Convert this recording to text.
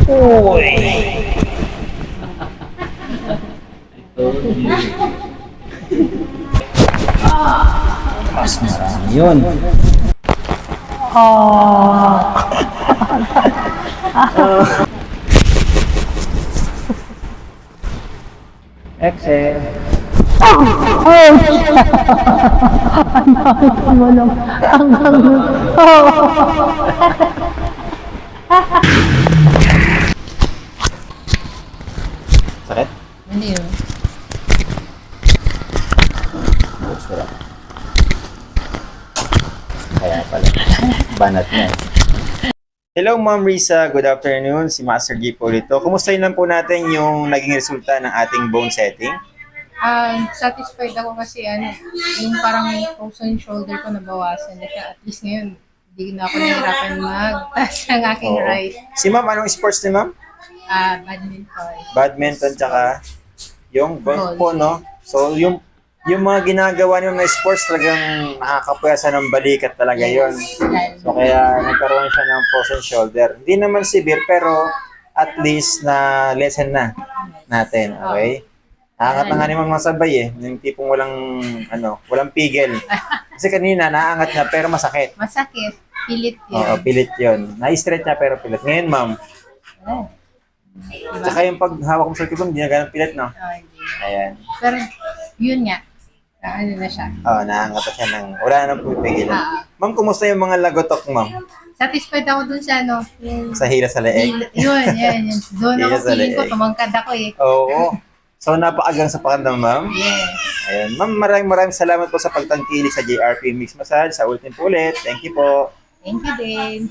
Uy! Mas marami yun. Excel. Sakit? Hindi yun. Sira. Kaya pala. Banat na. Hello Ma'am Risa, good afternoon. Si Master G po dito. Kumustahin lang po natin yung naging resulta ng ating bone setting? Satisfied ako kasi yung parang frozen shoulder ko nabawasan. At least ngayon, hindi na ako nahihirapan magtaas ng aking Oo. right. Si Ma'am, anong sports ni Ma'am? Badminton. Badminton tsaka yung golf Golf. po, no? So, yung mga ginagawa niyo na sports talagang nakakapuyasa ng balikat talaga yon. So, kaya nagkaroon siya ng frozen shoulder. Hindi naman severe, pero at least na lesson na natin, okay? Naangat na nga ni Ma'am masabay eh. Yung tipong walang pigil. Kasi kanina, naangat na pero masakit. Masakit. Pilit yun. Oo, pilit yun. Na-stretch niya pero pilit. Ngayon, Ma'am, Diba? tsaka yung paghawak mo sa kibong, hindi na ganun pilit, no? Hindi. Ayan. Pero, yun nga. Ano na siya. Oo, naangat na siya ng, wala nang pipigilan. Ah. Ma'am, kumusta yung mga lagotok, Ma'am? Satisfied ako dun sa yung Sa hila sa leeg? Yun. Doon ako Hila sa feeling ko, leeg. tumangkad ako eh. Oo. So, napakagang sa pakandam, Ma'am. Yes. Ayan. Ma'am, maraming salamat po sa pagtangkilik sa JRP Mix Massage. Sa ulitin po ulit. Thank you po. Thank you din.